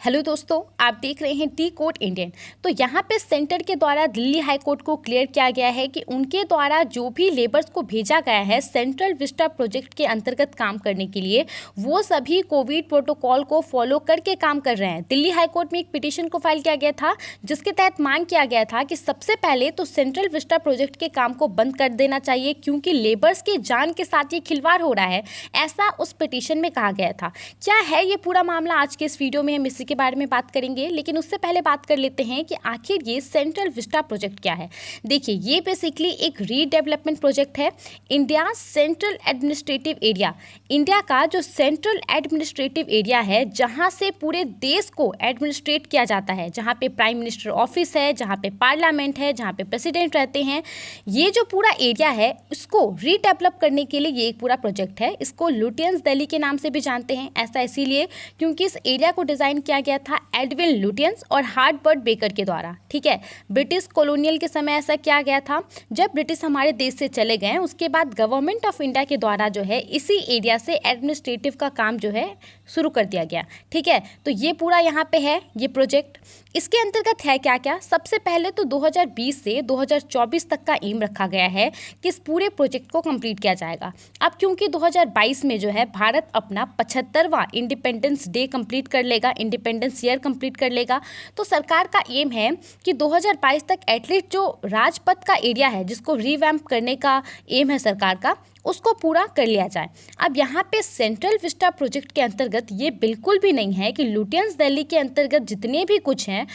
Hello दोस्तों, आप देख रहे हैं टी कोड इंडियन। तो यहाँ पे सेंटर के द्वारा दिल्ली हाई कोर्ट को क्लियर किया गया है कि उनके द्वारा जो भी लेबर्स को भेजा गया है सेंट्रल विस्टा प्रोजेक्ट के अंतर्गत काम करने के लिए, वो सभी कोविड प्रोटोकॉल को फॉलो करके काम कर रहे हैं। दिल्ली हाई कोर्ट में एक पिटीशन को फाइल किया गया था जिसके तहत मांग किया गया था कि सबसे पहले तो सेंट्रल विस्टा प्रोजेक्ट के काम को बंद कर देना चाहिए, क्योंकि लेबर्स की जान के साथ ये खिलवाड़ हो रहा है, ऐसा उस पिटीशन में कहा गया था। क्या है ये पूरा मामला, आज के इस वीडियो में हम इसी के बारे में बात करेंगे। लेकिन उससे पहले बात कर लेते हैं कि आखिर ये सेंट्रल विस्टा प्रोजेक्ट क्या है। देखिए, ये बेसिकली एक रीडेवलपमेंट प्रोजेक्ट है। India central administrative area, India का जो सेंट्रल एडमिनिस्ट्रेटिव एरिया है, जहां से पूरे देश को एडमिनिस्ट्रेट किया जाता है, जहां पे प्राइम मिनिस्टर ऑफिस है, जहां पे पार्लियामेंट है, जहां पे प्रेसिडेंट रहते हैं, ये जो पूरा एरिया है उसको रीडेवलप करने के लिए ये एक पूरा प्रोजेक्ट है। इसको लुटियंस दिल्ली के नाम से भी जानते हैं। ऐसा इसीलिए क्योंकि इस एरिया को डिज़ाइन किया गया था एडविन लुटियंस और हार्टबर्ट बेकर के द्वारा। ठीक है, ब्रिटिश कॉलोनियल के समय ऐसा किया गया था। जब ब्रिटिश हमारे देश से चले गए, उसके बाद गवर्नमेंट ऑफ इंडिया के द्वारा जो है इसी एरिया से एडमिनिस्ट्रेटिव का काम जो है शुरू कर दिया गया। ठीक है, तो ये पूरा यहाँ पे है ये प्रोजेक्ट। इसके अंतर्गत है क्या क्या। सबसे पहले तो 2020 से 2024 तक का एम रखा गया है कि इस पूरे प्रोजेक्ट को कंप्लीट किया जाएगा। अब क्योंकि 2022 में जो है भारत अपना 75वां इंडिपेंडेंस डे कंप्लीट कर लेगा, इंडिपेंडेंस ईयर कंप्लीट कर लेगा, तो सरकार का एम है कि 2022 तक एटलीस्ट जो राजपथ का एरिया है, जिसको रिवैम्प करने का एम है सरकार का, उसको पूरा कर लिया जाए। अब यहाँ पे सेंट्रल विस्टा प्रोजेक्ट के अंतर्गत ये बिल्कुल भी नहीं है कि लुटियंस दिल्ली के अंतर्गत जितने भी कुछ हैं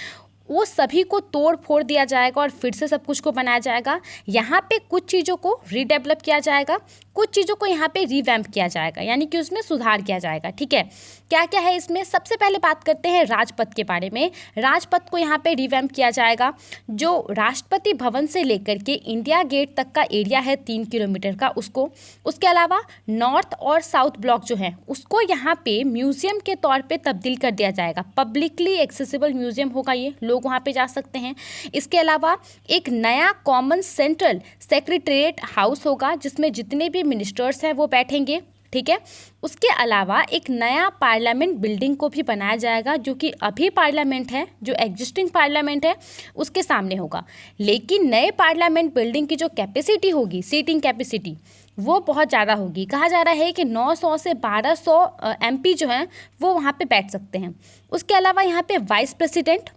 वो सभी को तोड़ फोड़ दिया जाएगा और फिर से सब कुछ को बनाया जाएगा। यहाँ पे कुछ चीज़ों को रीडेवलप किया जाएगा, कुछ चीज़ों को यहाँ पे रिवैम्प किया जाएगा, यानी कि उसमें सुधार किया जाएगा। ठीक है, क्या क्या है इसमें। सबसे पहले बात करते हैं राजपथ के बारे में। राजपथ को यहाँ पे रिवैम्प किया जाएगा। जो राष्ट्रपति भवन से लेकर के इंडिया गेट तक का एरिया है 3 किलोमीटर का, उसको, उसके अलावा नॉर्थ और साउथ ब्लॉक जो है उसको यहाँ पे म्यूजियम के तौर पे तब्दील कर दिया जाएगा। पब्लिकली एक्सेसिबल म्यूजियम होगा, ये लोग वहाँ पे जा सकते हैं। इसके अलावा एक नया कॉमन सेंट्रल सेक्रेटेरिएट हाउस होगा जिसमें जितने भी मिनिस्टर्स हैं वो बैठेंगे। ठीक है, उसके अलावा एक नया पार्लियामेंट बिल्डिंग को भी बनाया जाएगा, जो कि अभी पार्लियामेंट है, जो एग्जिस्टिंग पार्लियामेंट है उसके सामने होगा। लेकिन नए पार्लियामेंट बिल्डिंग की जो कैपेसिटी होगी, सीटिंग कैपेसिटी, वो बहुत ज़्यादा होगी। कहा जा रहा है कि 900 से 1200 MP जो हैं वो वहाँ पे बैठ सकते हैं। उसके अलावा यहाँ पे वाइस प्रेसिडेंट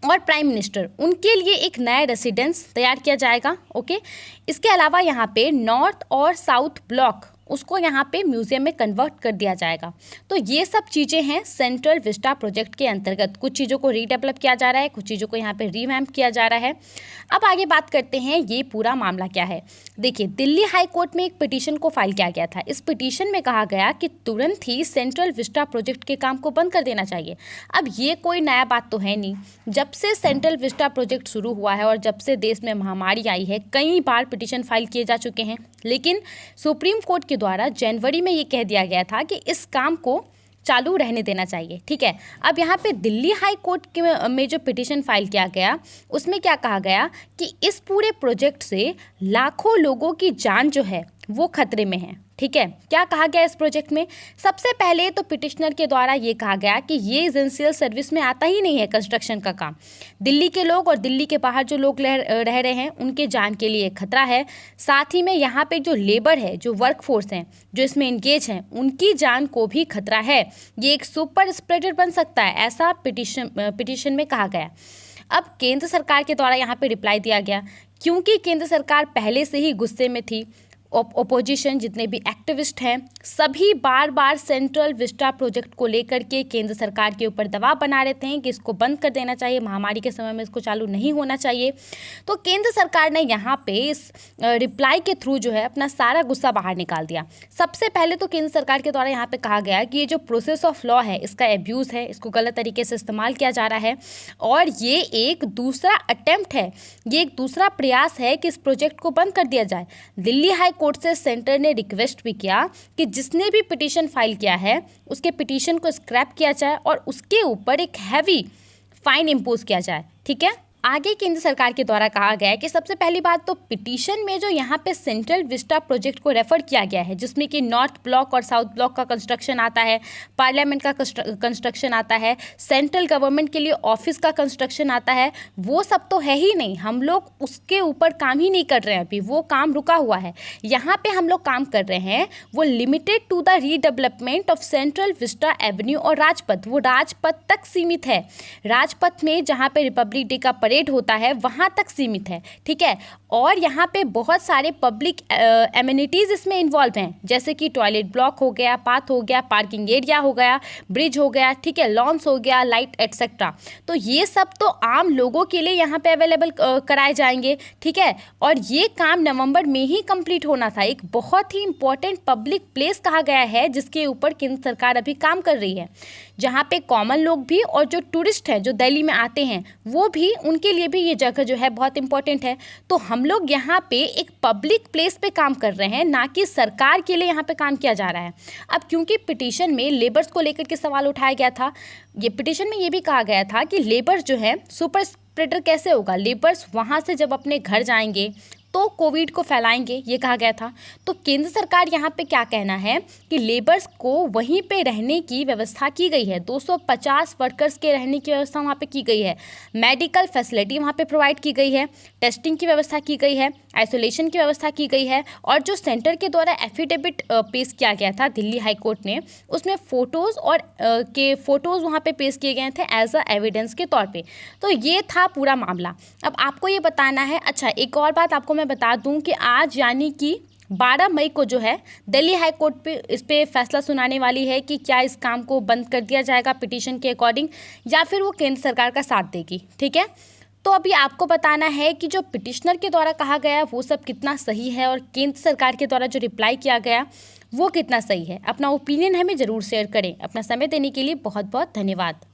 और प्राइम मिनिस्टर, उनके लिए एक नया रेसिडेंस तैयार किया जाएगा। ओके, इसके अलावा यहाँ पे नॉर्थ और साउथ ब्लॉक, उसको यहाँ पे म्यूजियम में कन्वर्ट कर दिया जाएगा। तो ये सब चीज़ें हैं सेंट्रल विस्टा प्रोजेक्ट के अंतर्गत। कुछ चीज़ों को रीडेवलप किया जा रहा है, कुछ चीज़ों को यहाँ पे रिवैम्प किया जा रहा है। अब आगे बात करते हैं ये पूरा मामला क्या है। देखिए, दिल्ली हाई कोर्ट में एक पिटीशन को फाइल किया गया था। इस पिटीशन में कहा गया कि तुरंत ही सेंट्रल विस्टा प्रोजेक्ट के काम को बंद कर देना चाहिए। अब ये कोई नया बात तो है नहीं, जब से सेंट्रल विस्टा प्रोजेक्ट शुरू हुआ है और जब से देश में महामारी आई है, कई बार पिटीशन फाइल किए जा चुके हैं। लेकिन सुप्रीम कोर्ट के द्वारा जनवरी में ये कह दिया गया था कि इस काम को चालू रहने देना चाहिए। ठीक है, अब यहाँ पे दिल्ली हाई कोर्ट में जो पिटीशन फाइल किया गया, उसमें क्या कहा गया कि इस पूरे प्रोजेक्ट से लाखों लोगों की जान जो है वो खतरे में है। ठीक है, क्या कहा गया इस प्रोजेक्ट में। सबसे पहले तो पिटिशनर के द्वारा ये कहा गया कि ये एसेंशियल सर्विस में आता ही नहीं है कंस्ट्रक्शन का काम। दिल्ली के लोग और दिल्ली के बाहर जो लोग रह रहे हैं उनके जान के लिए खतरा है। साथ ही में यहाँ पे जो लेबर है, जो वर्कफोर्स हैं, जो इसमें इंगेज हैं, उनकी जान को भी खतरा है। ये एक सुपर स्प्रेडर बन सकता है, ऐसा पिटिशन में कहा गया। अब केंद्र सरकार के द्वारा यहाँ पे रिप्लाई दिया गया, क्योंकि केंद्र सरकार पहले से ही गुस्से में थी। ओपोजिशन, जितने भी एक्टिविस्ट हैं, सभी बार बार सेंट्रल विस्टा प्रोजेक्ट को लेकर के केंद्र सरकार के ऊपर दबाव बना रहे थे कि इसको बंद कर देना चाहिए, महामारी के समय में इसको चालू नहीं होना चाहिए। तो केंद्र सरकार ने यहाँ पे इस रिप्लाई के थ्रू जो है अपना सारा गुस्सा बाहर निकाल दिया। सबसे पहले तो केंद्र सरकार के द्वारा यहाँ पे कहा गया कि ये जो प्रोसेस ऑफ लॉ है, इसका एब्यूज़ है, इसको गलत तरीके से इस्तेमाल किया जा रहा है और ये एक दूसरा अटेम्प्ट है, ये एक दूसरा प्रयास है कि इस प्रोजेक्ट को बंद कर दिया जाए। दिल्ली हाई कोर्ट से सेंटर ने रिक्वेस्ट भी किया कि जिसने भी पिटीशन फाइल किया है उसके पिटीशन को स्क्रैप किया जाए और उसके ऊपर एक हैवी फाइन इम्पोज किया जाए। ठीक है, आगे केंद्र सरकार के द्वारा कहा गया है कि सबसे पहली बात तो पिटीशन में जो यहाँ पे सेंट्रल विस्टा प्रोजेक्ट को रेफर किया गया है, जिसमें कि नॉर्थ ब्लॉक और साउथ ब्लॉक का कंस्ट्रक्शन आता है, पार्लियामेंट का कंस्ट्रक्शन आता है, सेंट्रल गवर्नमेंट के लिए ऑफिस का कंस्ट्रक्शन आता है, वो सब तो है ही नहीं। हम लोग उसके ऊपर काम ही नहीं कर रहे हैं, अभी वो काम रुका हुआ है। यहाँ पे हम लोग काम कर रहे हैं वो limited to the redevelopment of Central Vista Avenue और राजपथ, वो राजपथ तक सीमित है। राजपथ में जहाँ पे रिपब्लिक डे का परेड होता है वहाँ तक सीमित है, ठीक है। और यहाँ पे बहुत सारे पब्लिक एमिनिटीज़ इसमें इन्वॉल्व हैं, जैसे कि टॉयलेट ब्लॉक हो गया, पाथ हो गया, पार्किंग एरिया हो गया, ब्रिज हो गया, ठीक है, लॉन्स हो गया, लाइट एटसेट्रा। तो ये सब तो आम लोगों के लिए यहाँ पे अवेलेबल कराए जाएंगे, ठीक है। और ये काम नवंबर में ही कंप्लीट होना था। एक बहुत ही इंपॉर्टेंट पब्लिक प्लेस कहा गया है जिसके ऊपर केंद्र सरकार अभी काम कर रही है, जहाँ पे कॉमन लोग भी और जो टूरिस्ट हैं जो दिल्ली में आते हैं वो भी, उनके लिए भी ये जगह जो है बहुत इंपॉर्टेंट है। तो हम लोग यहाँ पे एक पब्लिक प्लेस पे काम कर रहे हैं, ना कि सरकार के लिए यहाँ पे काम किया जा रहा है। अब क्योंकि पिटीशन में लेबर्स को लेकर के सवाल उठाया गया था, ये पिटीशन में ये भी कहा गया था कि लेबर्स जो है सुपर स्प्रेडर कैसे होगा, लेबर्स वहाँ से जब अपने घर जाएंगे तो कोविड को फैलाएंगे, ये कहा गया था। तो केंद्र सरकार यहाँ पे क्या कहना है कि लेबर्स को वहीं पे रहने की व्यवस्था की गई है, 250 वर्कर्स के रहने की व्यवस्था वहाँ पे की गई है, मेडिकल फैसिलिटी वहाँ पे प्रोवाइड की गई है, टेस्टिंग की व्यवस्था की गई है, आइसोलेशन की व्यवस्था की गई है। और जो सेंटर के द्वारा एफिडेविट पेश किया गया था दिल्ली हाई कोर्ट ने, उसमें फ़ोटोज़ और के फ़ोटोज़ वहाँ पे पेश किए गए थे एज अ एविडेंस के तौर पे। तो ये था पूरा मामला। अब आपको ये बताना है, अच्छा एक और बात आपको मैं बता दूं कि आज यानी कि 12 मई को जो है दिल्ली हाई कोर्ट पे इस पे फैसला सुनाने वाली है कि क्या इस काम को बंद कर दिया जाएगा पिटीशन के अकॉर्डिंग, या फिर वो केंद्र सरकार का साथ देगी, ठीक है। तो अभी आपको बताना है कि जो पिटिशनर के द्वारा कहा गया वो सब कितना सही है और केंद्र सरकार के द्वारा जो रिप्लाई किया गया वो कितना सही है। अपना ओपिनियन हमें ज़रूर शेयर करें। अपना समय देने के लिए बहुत बहुत धन्यवाद।